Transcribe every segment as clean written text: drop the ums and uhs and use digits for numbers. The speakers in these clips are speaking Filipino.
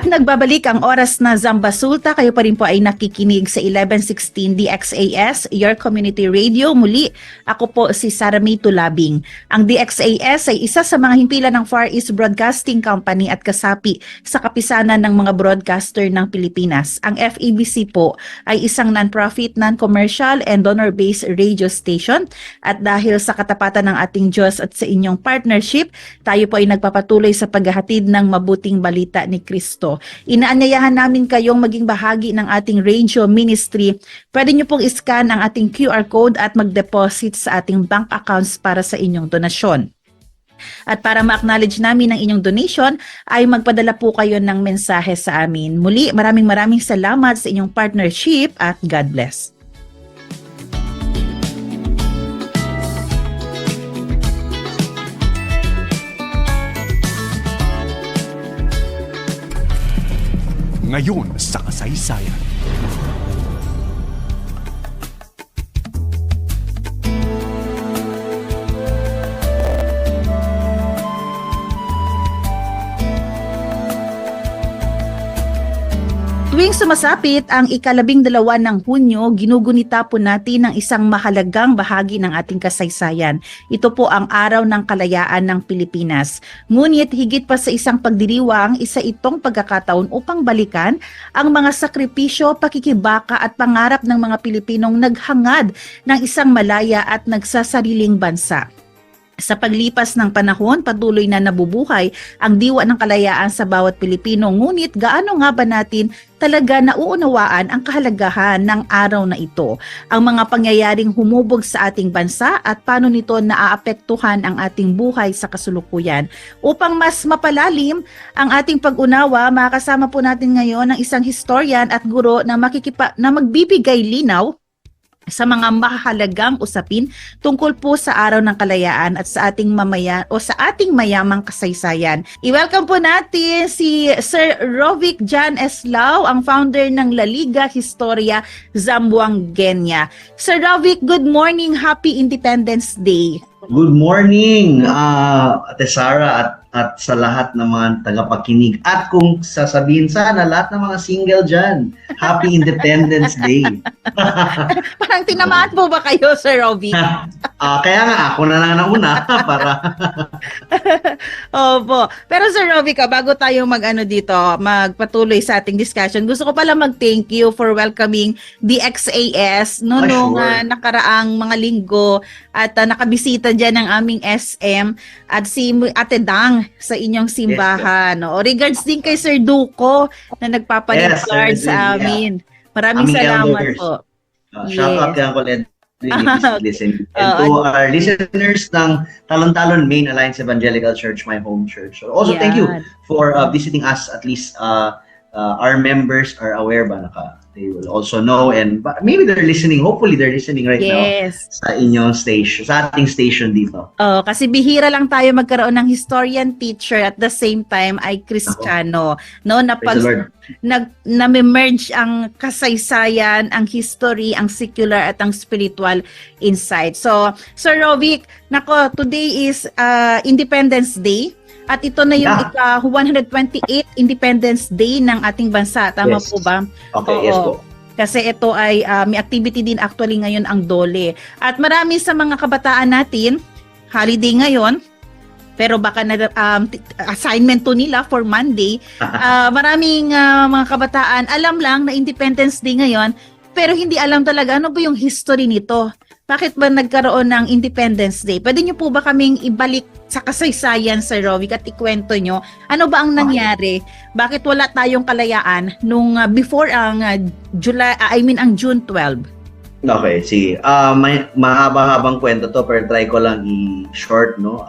Nagbabalik ang oras na Zamba Sulta. Kayo pa rin po ay nakikinig sa 1116 DXAS, your community radio. Muli, ako po si Sara May Tulabing. Ang DXAS ay isa sa mga himpilan ng Far East Broadcasting Company at kasapi sa kapisanan ng mga broadcaster ng Pilipinas. Ang FEBC po ay isang non-profit, non-commercial and donor-based radio station. At dahil sa katapatan ng ating Diyos at sa inyong partnership, tayo po ay nagpapatuloy sa paghahatid ng mabuting balita ni Kristo. Inaanyayahan namin kayong maging bahagi ng ating radio ministry. Pwede nyo pong iscan ang ating QR code at mag-deposit sa ating bank accounts para sa inyong donasyon. At para ma-acknowledge namin ang inyong donation, ay magpadala po kayo ng mensahe sa amin. Muli, maraming salamat sa inyong partnership at God bless. Ngayon sa kasaysayan. Tuwing sumasapit ang ika-12 ng Hunyo, ginugunita po natin ang isang mahalagang bahagi ng ating kasaysayan. Ito po ang Araw ng Kalayaan ng Pilipinas. Ngunit higit pa sa isang pagdiriwang, isa itong pagkakataon upang balikan ang mga sakripisyo, pakikibaka at pangarap ng mga Pilipinong naghangad ng isang malaya at nagsasariling bansa. Sa paglipas ng panahon, patuloy na nabubuhay ang diwa ng kalayaan sa bawat Pilipino. Ngunit gaano nga ba natin talaga nauunawaan ang kahalagahan ng araw na ito? Ang mga pangyayaring humubog sa ating bansa at paano nito naaapektuhan ang ating buhay sa kasulukuyan. Upang mas mapalalim ang ating pag-unawa, makakasama po natin ngayon ang isang historian at guro na magbibigay linaw sa mga mahalagang usapin tungkol po sa Araw ng Kalayaan at sa ating mayamang kasaysayan. I-welcome po natin si Sir Rovic Jan Eslao, ang founder ng La Liga Historia Zamboangueña. Sir Rovic, good morning. Happy Independence Day. Good morning, Ate Sara at sa lahat ng mga tagapakinig. At kung sasabihin sana, lahat ng mga single dyan, Happy Independence Day. Parang tinamaan po ba kayo, Sir Rovic? Kaya nga, ako na lang nauna para... Opo. Pero Sir Rovic, bago tayo magpatuloy sa ating discussion, gusto ko pala mag-thank you for welcoming the XAS nung nakaraang mga linggo at nakabisita dyan ng aming SM at si Ate Dang sa inyong simbahan. Yes, regards din kay Sir Duco na nagpapalit card sa amin. Maraming salamat elders po. Shout out kay Uncle Ed. Listen. And to our listeners ng Talon-Talon Main Alliance Evangelical Church, my home church. So also thank you for visiting us. At least our members are aware ba they will also know, and maybe they're listening. Hopefully they're listening right now sa inyong station, sa ating station dito. Kasi bihira lang tayo magkaroon ng historian teacher at the same time ay Kristiyano, no, na pag na-merge ang kasaysayan, ang history, ang secular at ang spiritual insight. So, Sir Rovic, today is Independence Day. At ito na yung ika-128 Independence Day ng ating bansa. Tama po ba? Okay, yes po. Kasi ito ay may activity din actually ngayon ang DOLE. At marami sa mga kabataan natin, holiday ngayon, pero baka assignment to nila for Monday. Maraming mga kabataan, alam lang na Independence Day ngayon, pero hindi alam talaga ano ba yung history nito. Bakit ba nagkaroon ng Independence Day? Pwede niyo po ba kaming ibalik sa kasaysayan, Sir Rovic, at ikwento nyo ano ba ang nangyari? Bakit wala tayong kalayaan nung before ang ang June 12? Okay, sige. May mahaba-habang kwento to, pero try ko lang i-short, no?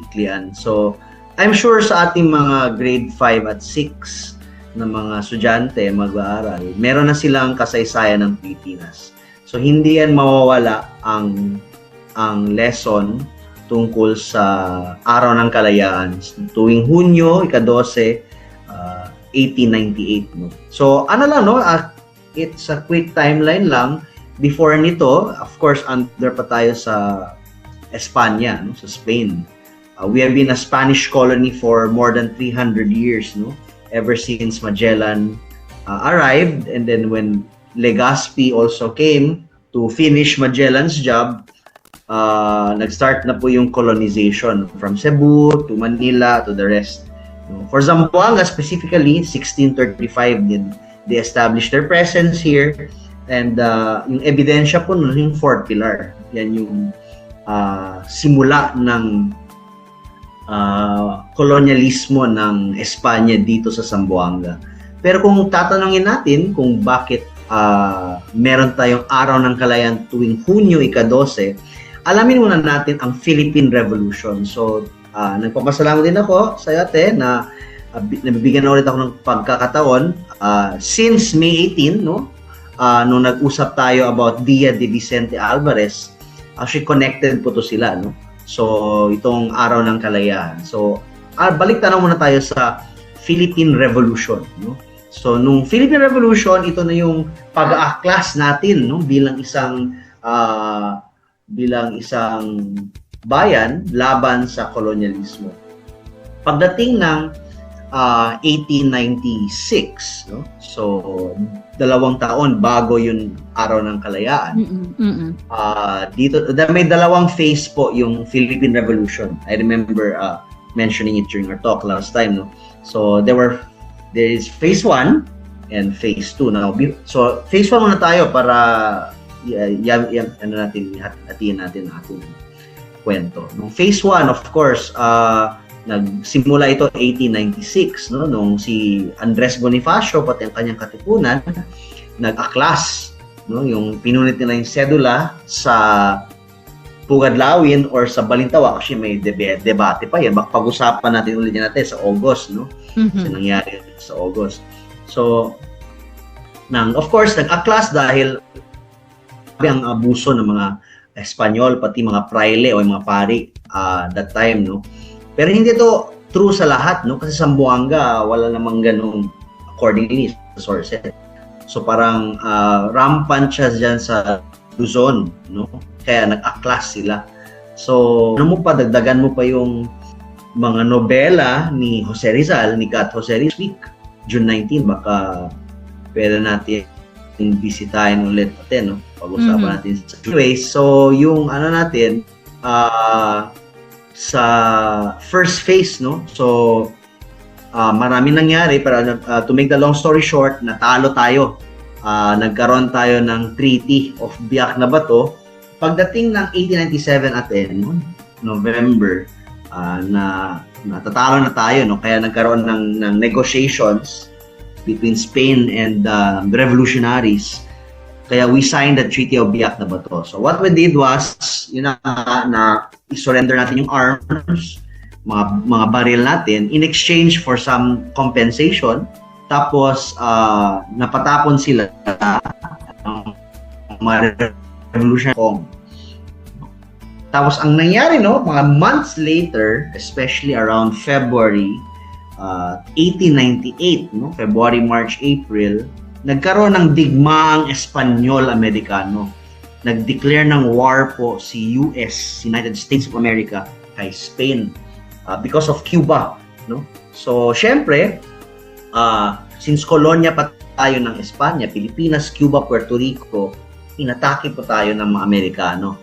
Iklian. So, I'm sure sa ating mga grade 5 at 6 na mga estudyante mag-aaral, meron na silang kasaysayan ng Pilipinas. So hindi yan mawawala ang lesson tungkol sa Araw ng Kalayaan tuwing Hunyo, ika-12, 1898. No? So ano lang, no? It's a quick timeline lang. Before nito, of course, under pa tayo sa Espanya, no? Sa Spain. We have been a Spanish colony for more than 300 years, no? ever since Magellan arrived, and then when Legazpi also came to finish Magellan's job, nag-start na po yung colonization from Cebu to Manila to the rest. For Zamboanga specifically, 1635 din they established their presence here, and yung ebidensya po nun yung Fort Pilar. Yan yung simula ng kolonyalismo ng Espanya dito sa Zamboanga. Pero kung tatanungin natin kung bakit meron tayong araw ng kalayaan tuwing Hunyo ika-12, alamin muna natin ang Philippine Revolution. So, nagpapasalamat din ako sa iyo, ate, na nabibigyan na ulit ako ng pagkakataon. Since May 18, no, nung nag-usap tayo about Dia de Vicente Alvarez, actually connected po to sila, no? So, itong araw ng kalayaan. So, balik tanaw muna tayo sa Philippine Revolution, no? So, nung Philippine Revolution, ito na yung pag-aaklas natin, no, bilang isang bayan laban sa kolonyalismo. Pagdating ng 1896, no? So 2 taon bago yung araw ng kalayaan. Dito may 2 phase po yung Philippine Revolution. I remember mentioning it during our talk last time, no? So there is phase 1 and phase 2 now. So phase 1 muna tayo para hatiin natin ang ating kwento. Nung phase 1, of course, nagsimula ito 1896, no, nung si Andres Bonifacio pati ang kanyang katipunan nag-aklas, no, yung pinunit nila yung sedula sa Pugadlawin or sa Balintawa. Actually may debate pa yan, pag-usapan natin ulit natin sa August, no, so nangyari sa August. So of course nag-aklas dahil ang abuso ng mga Espanyol, pati mga praile o mga pari that time, no. Pero hindi to true sa lahat, no, kasi Zamboanga wala namang ganung accordingly sa sources. So parang rampant siya dyan sa Luzon, no, kaya nag-aklas sila. So dagdagan mo pa yung mga nobela ni Jose Rizal, ni Gat Jose Rizal, June 19, baka pwede natin bisitahin ulit natin, no, pag-usapan natin. Anyway, so yung natin sa first phase, no, so marami nangyari, pero to make the long story short, natalo tayo. Nagkaroon tayo ng Treaty of Biak na Bato. Pagdating ng 1897 no, November, natatalo na tayo, no, kaya nagkaroon ng negotiations between Spain and revolutionaries. Kaya we signed the Treaty of Biak na Bato. So what we did was, na i-surrender natin yung arms, mga baril natin, in exchange for some compensation. Tapos napatapon sila ng mga revolution. Tapos ang nangyari, no, mga months later, especially around February 1898, no, February, March, April, nagkaroon ng digmaang Espanyol-Amerikano. Nag-declare ng war po si US, United States of America, kay Spain because of Cuba, no? So, syempre, since kolonya pa tayo ng Espanya, Pilipinas, Cuba, Puerto Rico, inatake po tayo ng mga Amerikano.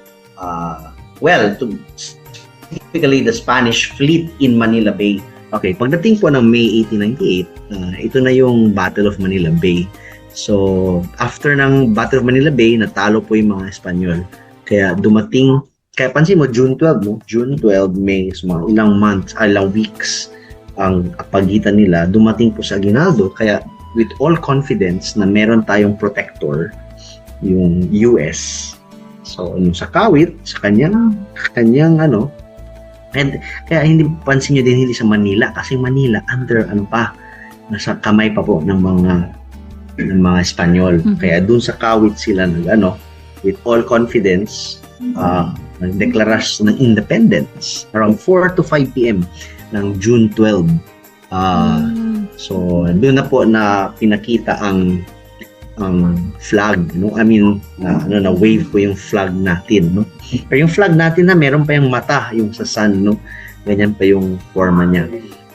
Typically the Spanish fleet in Manila Bay. Okay, pagdating po ng May 1898, ito na yung Battle of Manila Bay. So, after ng Battle of Manila Bay, natalo po yung mga Espanyol. Kaya pansin mo, June 12, no? June 12, May, so mga ilang weeks ang pagitan nila, dumating po sa Aguinaldo. Kaya, with all confidence na meron tayong protector, yung US. So, yung sa Kawit, sa kanyang and kaya hindi pansin nyo din hindi sa Manila, kasi Manila under nasa kamay pa po ng mga Espanyol. Kaya dun sa Kawit sila with all confidence nagdeklarasyon ng independence around 4 to 5 p.m. ng June 12. So doon na po na pinakita ang flag, no? I mean, na wave po yung flag natin, no? Pero yung flag natin na meron pa yung mata, yung sa sun, no? Ganyan pa yung forma niya.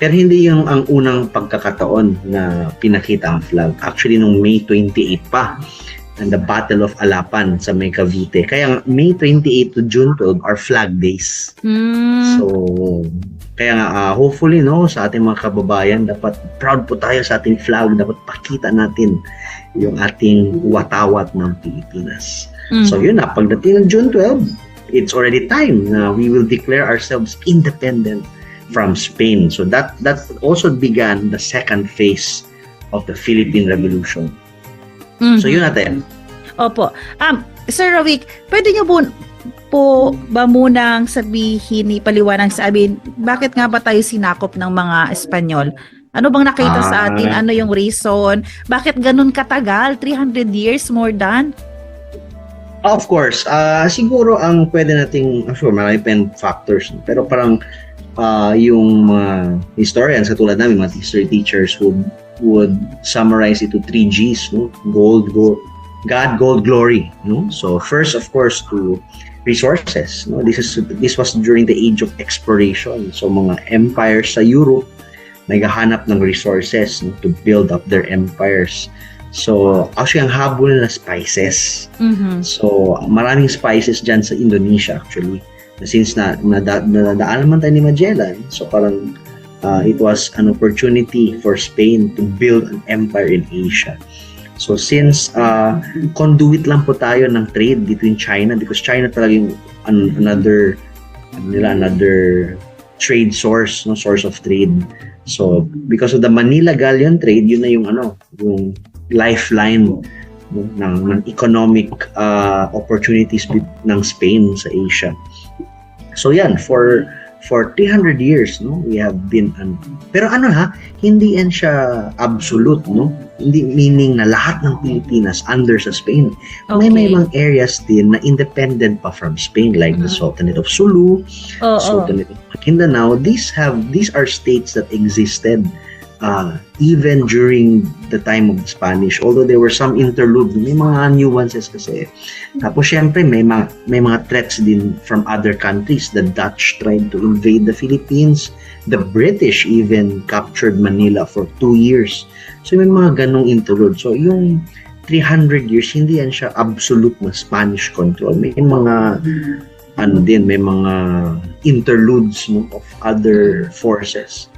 Pero hindi yung ang unang pagkakataon na pinakita ang flag. Actually, nung May 28 pa, and the Battle of Alapan sa May Cavite. Kaya May 28 to June 12 are flag days. So, kaya nga, hopefully, no, sa ating mga kababayan, dapat proud po tayo sa ating flag. Dapat pakita natin yung ating watawat ng Pilipinas. So, yun na. Pagdating ng June 12, it's already time na we will declare ourselves independent from Spain. So that also began the second phase of the Philippine Revolution. So yun natin. Opo. Sir Rowick, pwede niyo po ba munang sabihin, ipaliwanag sa amin, bakit nga ba tayo sinakop ng mga Espanyol? Ano bang nakita sa atin? Ano yung reason? Bakit ganun katagal? 300 years more than? Of course, siguro ang pwede nating, sure, marami pa yung factors, pero parang yung mga historians katulad namin, mga history teachers would summarize it to 3 Gs, no? God, gold, glory, no? So first, of course, to resources, no? This was during the age of exploration. So mga empires sa Europe naghahanap ng resources, no, to build up their empires. So actually ang habol na spices. So maraming spices dyan sa Indonesia actually. Since nadaan man tayo ni Magellan, so parang it was an opportunity for Spain to build an empire in Asia. So since conduit lang po tayo ng trade between China, because China talaga yung another trade source, no, source of trade. So because of the Manila Galleon trade, yun na yung yung lifeline, no, ng economic opportunities ng Spain sa Asia. So yan, for 300 years, no, we have been pero hindi yan siya absolute, no? Hindi meaning na lahat ng Pilipinas under sa Spain. Okay. May mga areas din na independent pa from Spain, like the Sultanate of Sulu, Sultanate of Maguindanao. These are states that existed even during the time of the Spanish, although there were some interlude, may mga nuances kasi. Tapos syempre may mga threats din from other countries. The Dutch tried to invade the Philippines. The British even captured Manila for 2 years. So may mga ganong interlude. So yung 300 years, hindi yan siya absolute na Spanish control. May mga may mga interludes, no, of other forces.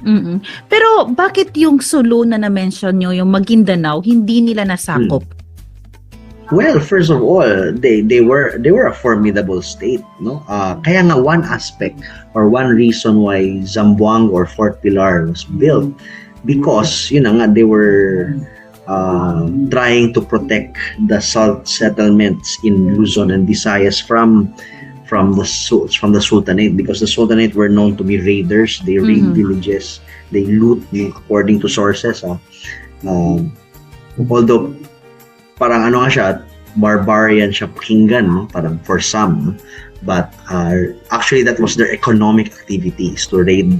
Pero bakit yung Sulu na na-mention nyo, yung Maguindanao, hindi nila nasakop? Well, first of all, they were a formidable state, no? Kaya nga one aspect or one reason why Zamboanga or Fort Pilar was built, because yun na nga, they were trying to protect the salt settlements in Luzon and Visayas from the Sultanate, because the Sultanate were known to be raiders. They raid villages, they loot, according to sources. Although parang siya, barbarian siya pakinggan, no? Parang for some, but actually that was their economic activities, to raid.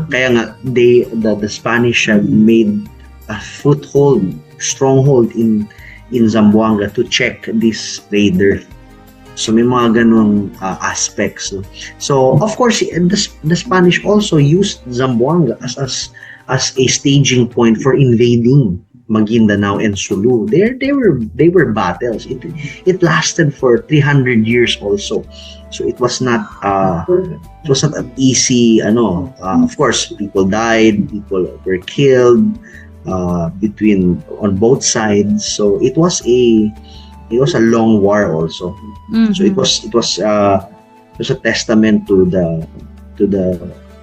Kaya nga the Spanish have made a stronghold in Zamboanga to check this raider. So may mga ganung aspects. No? So of course the Spanish also used Zamboanga as a staging point for invading Maguindanao and Sulu. They were battles. It lasted for 300 years also. So it was not an easy of course people died, people were killed on both sides. So it was a long war also. So it was a testament to the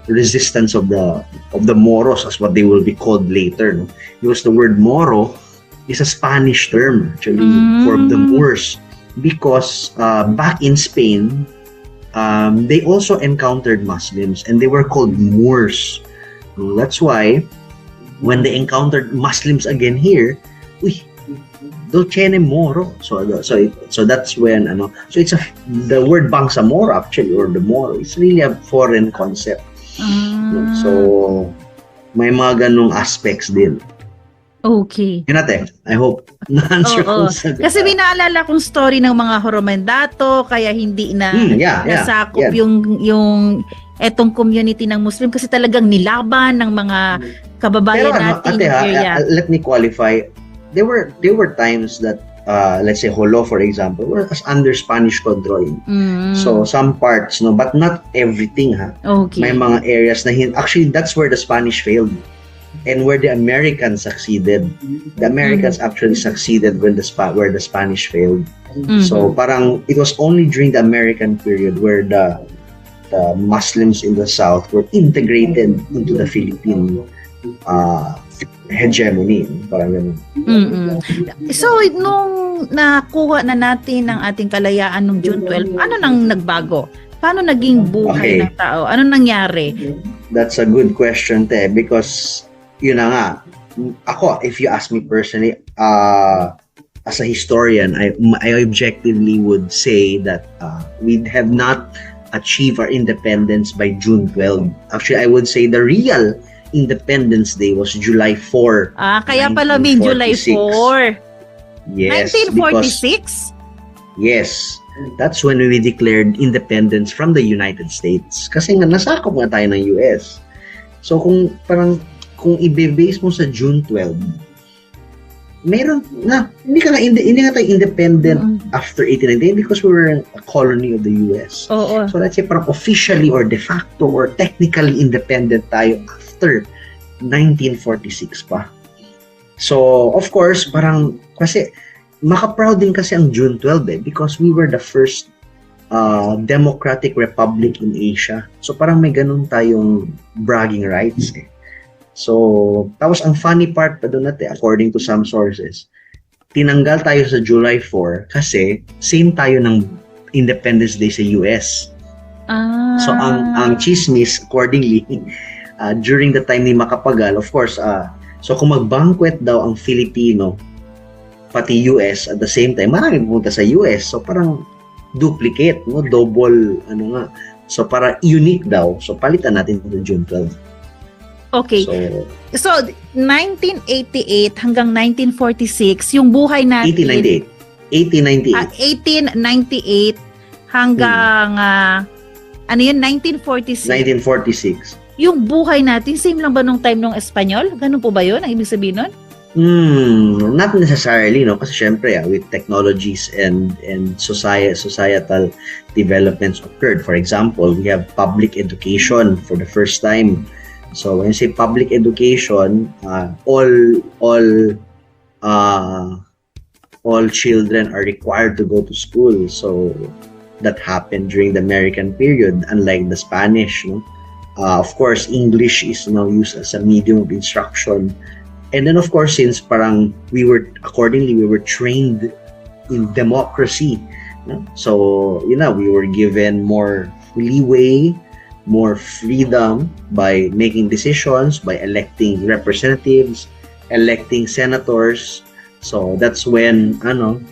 resistance of the Moros, as what they will be called later, no? Because the word Moro is a Spanish term actually for the Moors, because back in Spain they also encountered Muslims and they were called Moors. That's why when they encountered Muslims again here, Dolcene Moro. So that's when so it's the word Bangsamoro actually, or the Moro, it's really a foreign concept. So may mga ganong aspects din. Okay. Yun natin. I hope na-answer ko sa Kasi may naalala kong story ng mga Horomendato, kaya hindi na nasakop yung etong community ng Muslim kasi talagang nilaban ng mga kababayan natin ate, ng area. let me qualify. There were times that let's say Jolo, for example, was under Spanish control. So some parts, no, but not everything, ha. Okay. May mga areas na actually that's where the Spanish failed and where the Americans succeeded. The Americans actually succeeded when where the Spanish failed. So parang it was only during the American period where the Muslims in the South were integrated into the Philippine hegemony. Parang ganun. So, nung nakuha na natin ang ating kalayaan noong June 12, ano nang nagbago? Paano naging buhay ng tao? Ano nangyari? That's a good question, te, because yun na nga. Ako, if you ask me personally, as a historian, I objectively would say that we have not achieved our independence by June 12. Actually, I would say the real Independence Day was July 4. Kaya pala may July 4. Yes. 1946? Yes. That's when we declared independence from the United States. Kasi nga, nasakop nga tayo ng US. So, kung i-base mo sa June 12, meron na, hindi nga tayo independent after 1898 because we were a colony of the US. Oo. So, let's say, parang officially or de facto or technically independent tayo after 1946 pa. So, of course, parang, kasi, maka-proud din kasi ang June 12 because we were the first democratic republic in Asia. So, parang may ganun tayong bragging rights eh. So, tapos ang funny part pa doon natin, according to some sources, tinanggal tayo sa July 4 kasi same tayo ng Independence Day sa US. So, ang chismis, accordingly, during the time ni Macapagal, of course, so kung mag-banquet daw ang Filipino, pati US at the same time, maraming pumunta sa US. So, parang duplicate, no? Double, So, para unique daw. So, palitan natin ng June 12. Okay. So 1988 hanggang 1946, yung buhay natin... 1898 hanggang... ano yun? 1946? 1946. Yung buhay natin, same lang ba nung time nung Espanyol? Ganun po ba yun? Ang ibig sabihin nun? Not necessarily, no? Kasi syempre, with technologies and societal developments occurred. For example, we have public education for the first time. So when you say public education, all children are required to go to school. So that happened during the American period, unlike the Spanish. No? Of course, English is now used as a medium of instruction. And then of course, since parang we were trained in democracy. No? So, we were given more leeway, more freedom by making decisions, by electing representatives, electing senators. So that's when the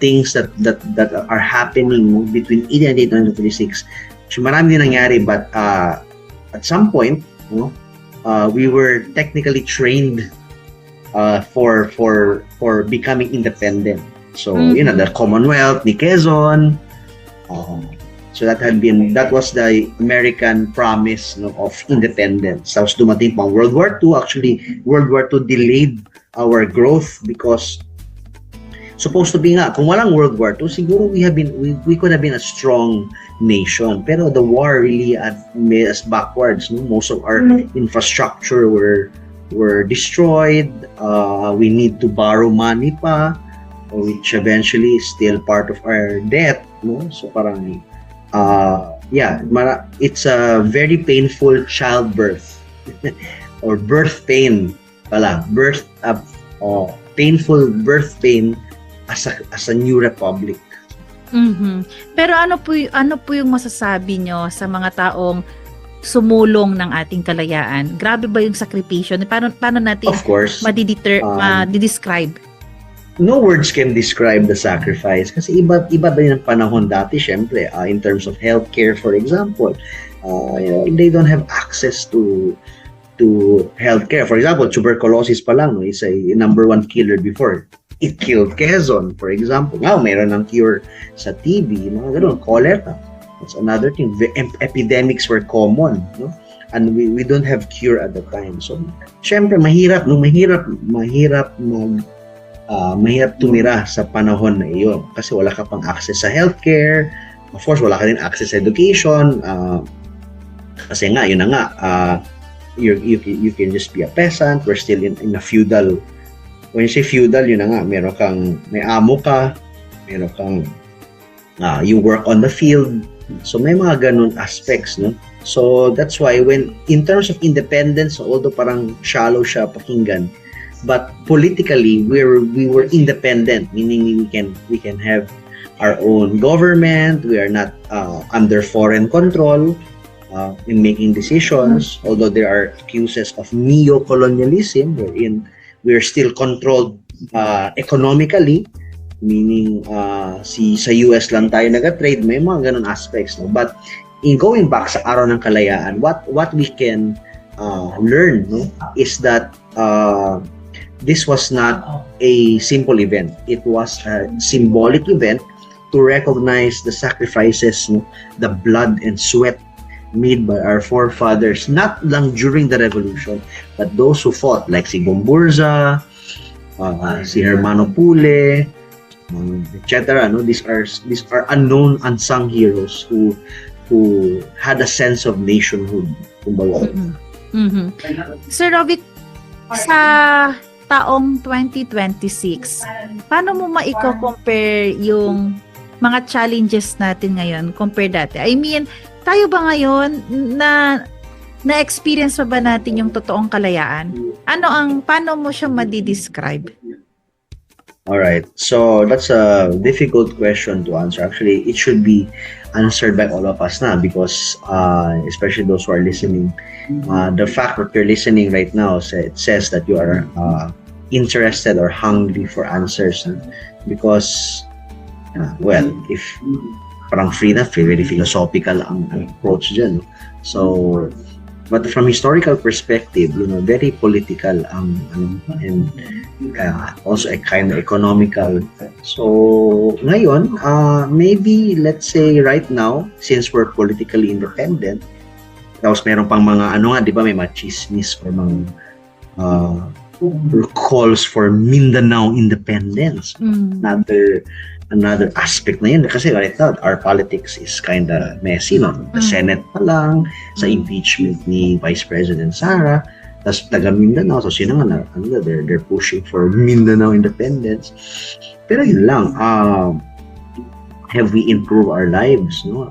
things that are happening between 1898 and 1946. So marami din nangyari, but at some point, we were technically trained for becoming independent. So the Commonwealth ni Quezon. So that was the American promise of independence. Tapos dumating pang World War II. Actually, World War II delayed our growth because supposed to be nga, kung walang World War II, siguro we could have been a strong nation. Pero the war really made us backwards. No? Most of our infrastructure were destroyed. We need to borrow money pa, which eventually is still part of our debt. No? So parang it's a very painful childbirth or birth pain pala, painful birth pain as a new republic. Pero ano po yung masasabi nyo sa mga taong sumulong ng ating kalayaan? Grabe ba yung sakripisyo? Paano natin Of course, ma-describe? No words can describe the sacrifice kasi iba din ang panahon dati, syempre, in terms of healthcare, for example. They don't have access to healthcare. For example, tuberculosis pa lang is a number one killer before. it killed Quezon, for example. Now, meron ng cure sa TB, mga ganun, cholera. That's another thing. The epidemics were common, no? And we don't have cure at the time. So, syempre, mahirap tumira sa panahon na iyon kasi wala ka pang access sa healthcare. Of course, wala ka din access sa education. Kasi nga, yun na nga, you can just be a peasant. We're still in a feudal. When you say feudal, yun na nga, may amo ka, meron kang, you work on the field. So, may mga ganun aspects, no? So, that's why in terms of independence, although parang shallow siya pakinggan, but politically, we were independent, meaning we can have our own government. We are not under foreign control in making decisions, although there are accuses of neo-colonialism, wherein we are still controlled economically, meaning sa US lang tayo nag-trade, may mga ganun aspects, no? But in going back sa araw ng kalayaan, what we can learn, no, is that this was not a simple event. It was a symbolic event to recognize the sacrifices, no, the blood and sweat made by our forefathers, not lang during the revolution, but those who fought, like si Gomburza, si Hermano Pule, etc. No, these are unknown, unsung heroes who had a sense of nationhood. Sir Rovic, sa taong 2026, paano mo maiko-compare yung mga challenges natin ngayon compare dati? I mean, tayo ba ngayon na-experience pa ba natin yung totoong kalayaan? Paano mo siya madi-describe? Alright, so that's a difficult question to answer. Actually, it should be answered by all of us na because especially those who are listening, the fact that you're listening right now, it says that you are interested or hungry for answers, because if parang very philosophical ang approach dyan. So, but from historical perspective, very political and also a kind of economical. So, ngayon, maybe let's say right now, since we're politically independent, tapos meron pang mga di ba, may mga chismis or mga calls for Mindanao independence. Another aspect na yun kasi right now our politics is kind of messy, no? The Senate pa lang sa impeachment ni Vice President Sara, tapos taga Mindanao, so sino nga they're pushing for Mindanao independence. Pero yun lang, have we improved our lives, no?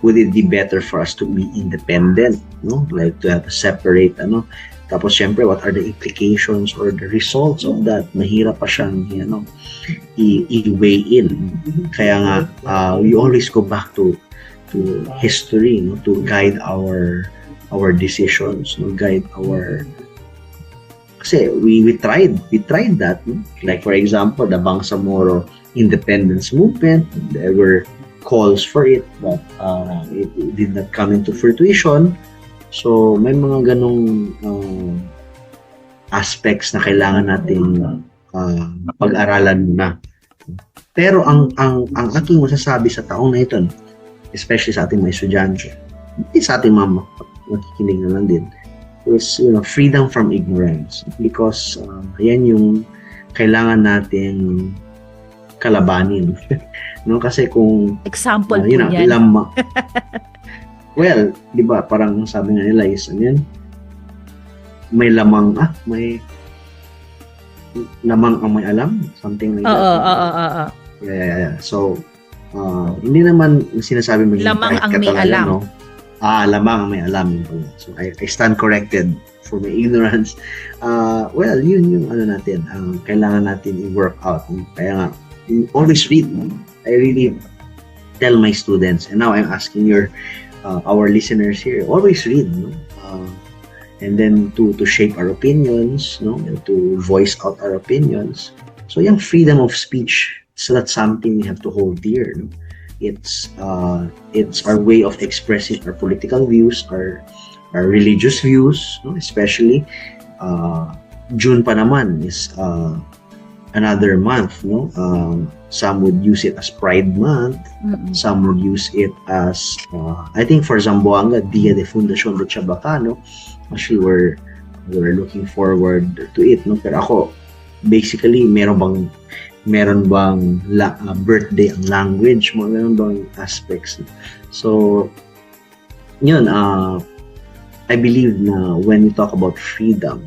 Would it be better for us to be independent, no? Like to have a separate tapos syempre, what are the implications or the results of that? Mahirap pa siyang, i-weigh in. Kaya nga, we always go back to history, no? To guide our decisions, no? Guide our... Kasi we tried that, no? Like for example, the Bangsamoro independence movement, there were calls for it, but it did not come into fruition. So, may mga ganong aspects na kailangan natin pag-aralan na. Pero ang aking masasabi sa taong na ito, especially sa ating mga estudyante, hindi sa ating mga makikinig na lang din, is freedom from ignorance. Because yan yung kailangan natin kalabanin. No? Kasi kung... Example po yan. Well, di ba, parang sabi nga nila is, may lamang, may lamang ang may alam, something like that. Oo. Yeah. So, hindi naman sinasabi mo lamang ang may alam. No? Lamang ang may alam. So, I stand corrected for my ignorance. Well, yun yung natin, kailangan natin i-work out. Kaya nga, always read. I really tell my students, and now I'm asking our listeners here, always read, no? And then to shape our opinions, no? And to voice out our opinions. So yung freedom of speech, so that's something we have to hold dear, no? It's our way of expressing our political views, our religious views, no? Especially June pa naman is another month, no? Some would use it as Pride Month. Mm-mm. Some would use it as, I think for Zamboanga, Dia de Fundación de Chabacano. Actually, we're looking forward to it, no? Pero ako, basically, meron bang birthday ang language mo? Meron bang aspects? So, yun, I believe na when we talk about freedom,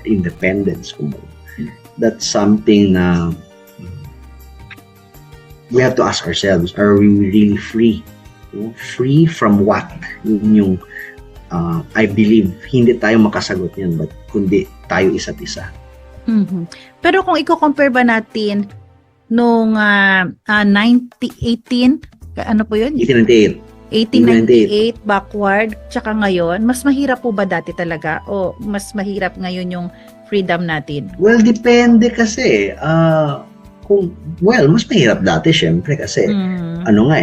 independence, that's something na we have to ask ourselves, are we really free? Free from what? Yun yung I believe hindi tayo makasagot yan, but kundi tayo isa't isa. Mhm. Pero kung i-compare ba natin nung 18, ano po yun? 1898. 1898 backward, tsaka ngayon, mas mahirap po ba dati talaga o mas mahirap ngayon yung freedom natin? Well, depende kasi. Mas mahirap dati syempre kasi ano nga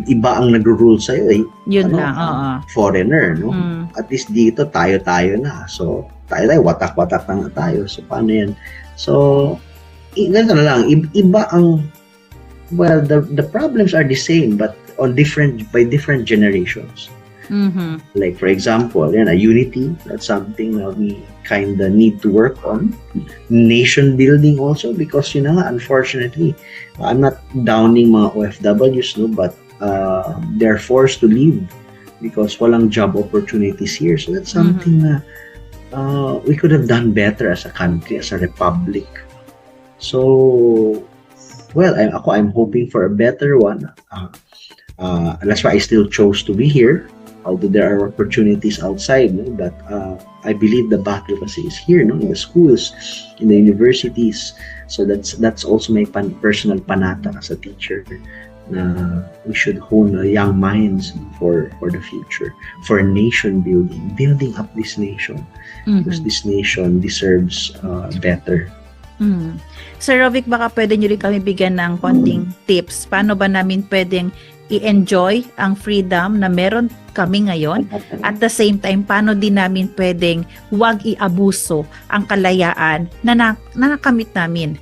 iba ang nagro-rule sa'yo Yun lang, oo. Foreigner, no? Mm. At least dito tayo na. So, tayo watak-watak na nga tayo. So, paano yan? So, ganito na lang. Iba ang, well, the problems are the same but by different generations. Mhm. Like, for example, unity, that's something that we kind of need to work on. Nation building also, because, unfortunately, I'm not downing mga OFWs, no, but they're forced to leave because walang job opportunities here. So that's something na we could have done better as a country, as a republic. So, well, I'm hoping for a better one. That's why I still chose to be here. Although there are opportunities outside, no? But I believe the battle kasi is here, no? In the schools, in the universities. So that's also my personal panata as a teacher, na we should hone young minds for the future, for nation building up this nation, because this nation deserves better. Sir Rovic, baka pwede nyo rin kami bigyan ng konting tips. Paano ba namin pwedeng i-enjoy ang freedom na meron kami ngayon? At the same time, paano din namin pwedeng huwag i-abuso ang kalayaan na nakamit natin?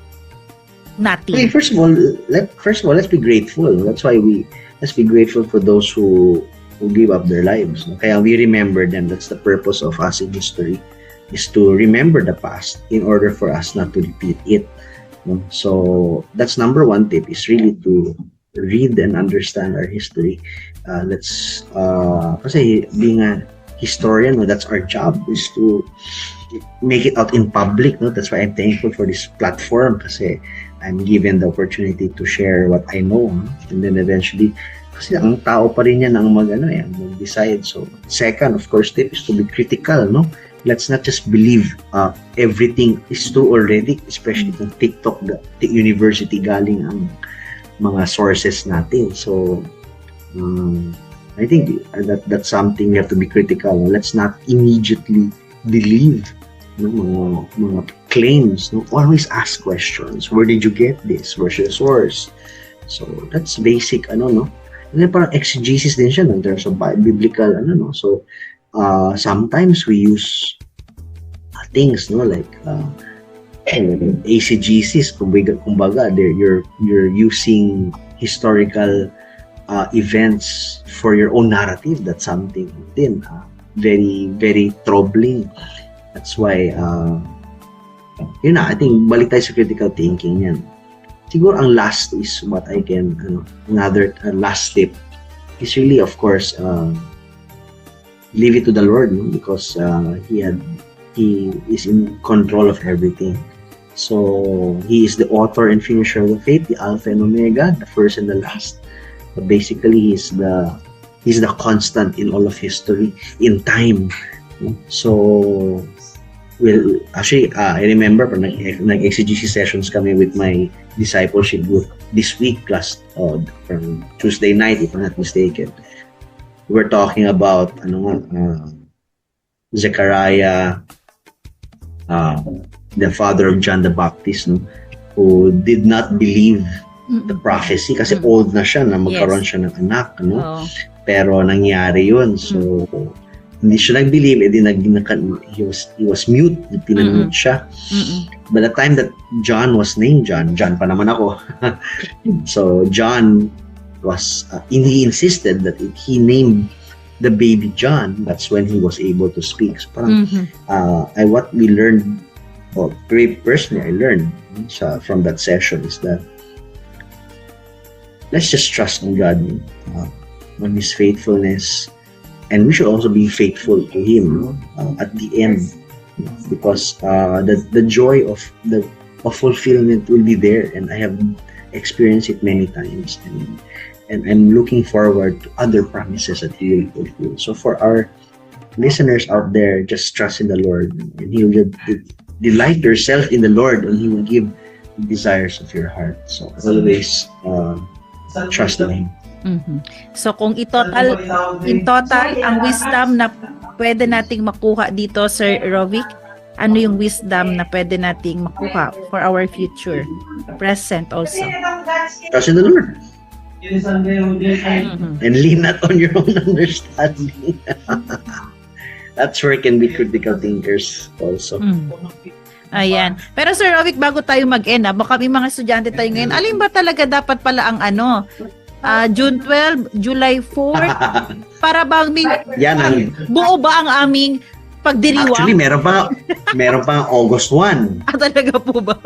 Okay, first of all, let's be grateful. Let's be grateful for those who give up their lives. Kaya we remember them. That's the purpose of us in history, is to remember the past in order for us not to repeat it. So that's number one tip, is really to read and understand our history. Kasi being a historian, that's our job, is to make it out in public. That's why I'm thankful for this platform, kasi I'm given the opportunity to share what I know. And then eventually, kasi ang tao pa rin yan ang mag-decide. So second, of course, tip is to be critical. Let's not just believe everything is true already, especially kung TikTok, university galing ang mga sources natin. So, I think that's something we have to be critical. Let's not immediately believe mga claims. Always ask questions. Where did you get this? Where's your source? So, that's basic, And then parang exegesis din siya in terms of biblical, So, sometimes we use things, like exegesis, kumbaga, you're using historical events for your own narrative. That's something din very, very troubling. That's why I think balik tayo sa critical thinking yan. Siguro ang last is what I can another last tip is really, of course, leave it to the Lord, because He is in control of everything. So He is the author and finisher of the faith, the Alpha and Omega, the first and the last. But basically, He's the constant in all of history, in time. So, well, actually, I remember nag-exegesis sessions kami with my discipleship group this week, from Tuesday night, if I'm not mistaken. We're talking about Zechariah, the father of John the Baptist, who did not believe the prophecy kasi old na siya na magkaroon siya ng anak, Oh. Pero nangyari yun. So hindi siya nag-believe, he was mute, pinamute siya. By the time that John was named John pa naman ako. So John was, he insisted that he named the baby John. That's when he was able to speak. So parang, what we learned, very personally, I learned from that session is that let's just trust in God, on His faithfulness, and we should also be faithful to Him at the end, because the joy of fulfillment will be there, and I have experienced it many times, and I'm looking forward to other promises that He will fulfill. So for our listeners out there, just trust in the Lord, and He will delight yourself in the Lord, and He will give the desires of your heart. So always trust in Him. So kung in total ang wisdom na pwede nating makuha dito, Sir Rovic, ano yung wisdom na pwede nating makuha for our future, present also? Trust in the Lord. And lean not on your own understanding. That's where can be critical thinkers also. Ayan. Pero Sir Rovic, bago tayo mag-end, baka may mga estudyante tayo ngayon, alin ba talaga dapat pala ang June 12, July 4? Para bang buo ba ang aming pagdiriwang? Actually, meron pa August 1. Talaga po ba?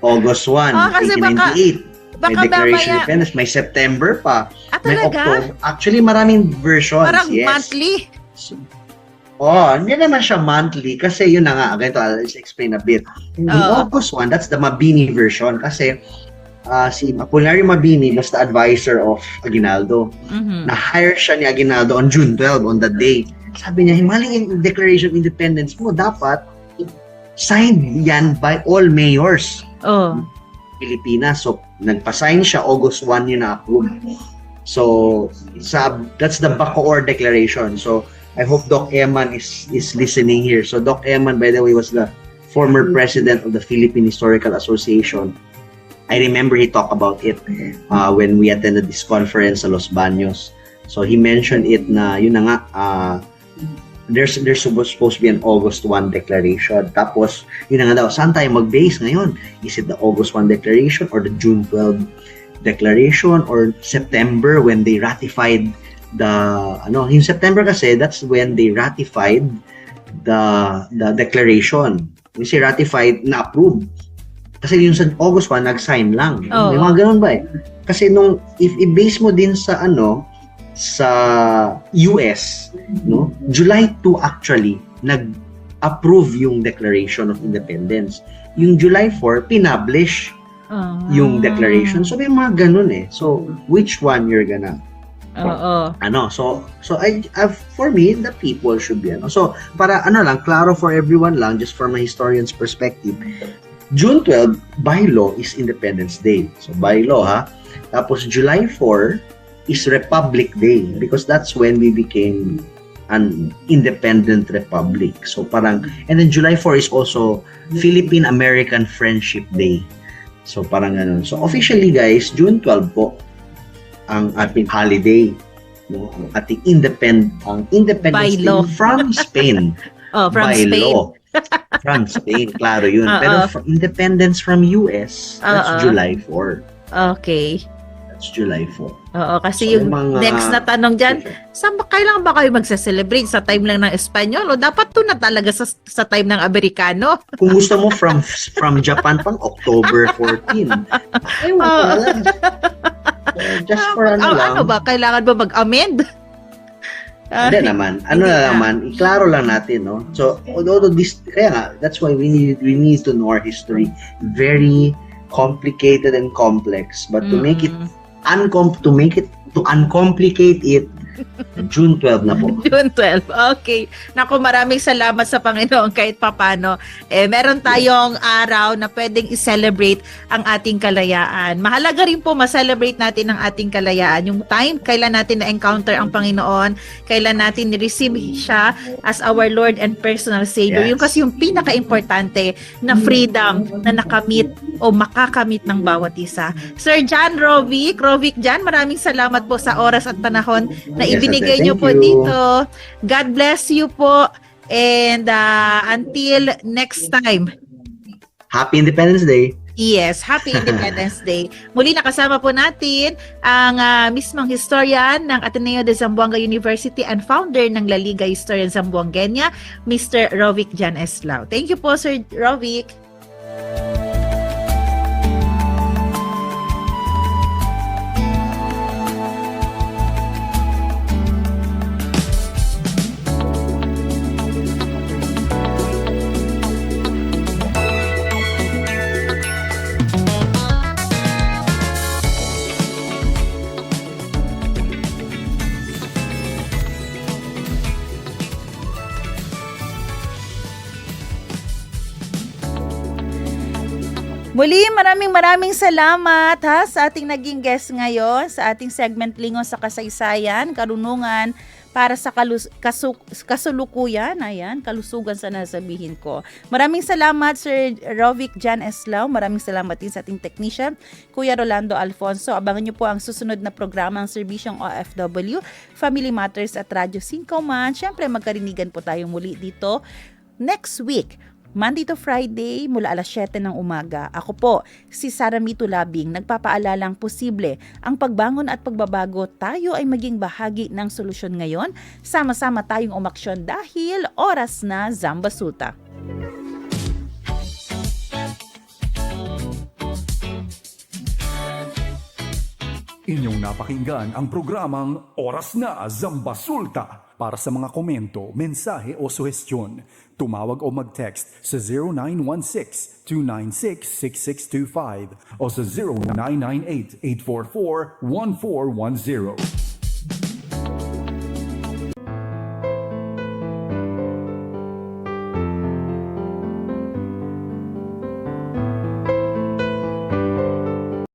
August 1, kasi 1898. May Declaration of Independence. May September pa. May Talaga? October. Actually, maraming versions. Parang yes. monthly? Hindi naman siya monthly kasi yun na nga. Ganito, I'll just explain a bit. Yung August 1, that's the Mabini version kasi si Apolinario Mabini was the advisor of Aguinaldo. Na-hire siya ni Aguinaldo on June 12, on that day. Sabi niya, himaling Declaration of Independence mo, dapat signed yan by all mayors. Pilipinas. So, nagpa-sign siya, August 1 yun na-approve. So, that's the Bacoor Declaration. So, I hope Doc Eman is listening here. So, Doc Eman, by the way, was the former president of the Philippine Historical Association. I remember he talked about it when we attended this conference sa Los Baños. So, he mentioned it na, yun na nga, there's supposed to be an August 1 declaration. Tapos, yun na nga daw, saan tayo mag-base ngayon? Is it the August 1 declaration or the June 12 declaration or September when they ratified in September kasi, that's when they ratified the declaration. Yung si ratified na approved. Kasi yung sa August 1, nag-sign lang. May mga ganun ba eh? Kasi if i-base mo din sa sa US, no? July 2 actually nag-approve yung Declaration of Independence. Yung July 4 pinablish yung declaration. So may mga ganun eh. So which one you're gonna So for me, the people should be So para lang, klaro for everyone lang, just from a historian's perspective, June 12 by law is Independence Day. So by law Tapos July 4 is Republic Day because that's when we became an independent republic. So parang, and then July 4 is also Philippine-American Friendship Day. So parang ganun. So officially guys, June 12 po ang ating holiday, no? Ating Independence Day from Spain. From by Spain. Law. From Spain, klaro yun. Pero independence from US, that's July 4. Okay. That's July 4. Kasi yung next na tanong dyan, kailangan ba kayo magse-celebrate sa time lang ng Espanyol o dapat to na talaga sa time ng Amerikano? Kung gusto mo from Japan pang October 14. Ewan ko lang. Just for lang. Ano ba? Kailangan ba mag-amend? Hindi naman. Iklaro lang natin, no? So, although kaya nga, that's why we need to know our history. Very complicated and complex. But to make it uncomplicate it, June 12 na po. June 12. Okay. Naku, maraming salamat sa Panginoon kahit papano. Meron tayong araw na pwedeng i-celebrate ang ating kalayaan. Mahalaga rin po ma-celebrate natin ang ating kalayaan. Yung time, kailan natin na-encounter ang Panginoon, kailan natin ni-receive siya as our Lord and personal Savior. Yes. Yung kasi yung pinaka-importante na freedom na nakamit o makakamit ng bawat isa. Sir John Rovic John, maraming salamat po sa oras at panahon na Yes, ibinigay ate. nyo Thank po you. dito. God bless you po. And until next time. Happy Independence Day. Yes, Happy Independence Day. Muli nakasama po natin ang mismong historian ng Ateneo de Zamboanga University and founder ng La Liga Historian Zamboangueña, Mr. Rovic Jan Eslao. Thank you po, Sir Rovic. Muli, maraming salamat sa ating naging guest ngayon sa ating segment Lingon sa Kasaysayan, Karunungan para sa kasulukuyan. Ayan, kalusugan sana sabihin ko. Maraming salamat Sir Rovic Jan Eslao. Maraming salamat din sa ating technician, Kuya Rolando Alfonso. Abangan niyo po ang susunod na programa ng Serbisyong OFW, Family Matters at Radyo 5 Man. Siyempre, magkarinigan po tayo muli dito next week. Monday to Friday mula alas 7 ng umaga. Ako po, si Sara Mito Labing, nagpapaalalang posible ang pagbangon at pagbabago, tayo ay maging bahagi ng solusyon ngayon. Sama-sama tayong umaksyon dahil oras na Zambasuta. Inyong napakinggan ang programang Oras na Zambasulta. Para sa mga komento, mensahe o suhestyon, tumawag o mag-text sa 0916-296-6625 o sa 0998-844-1410.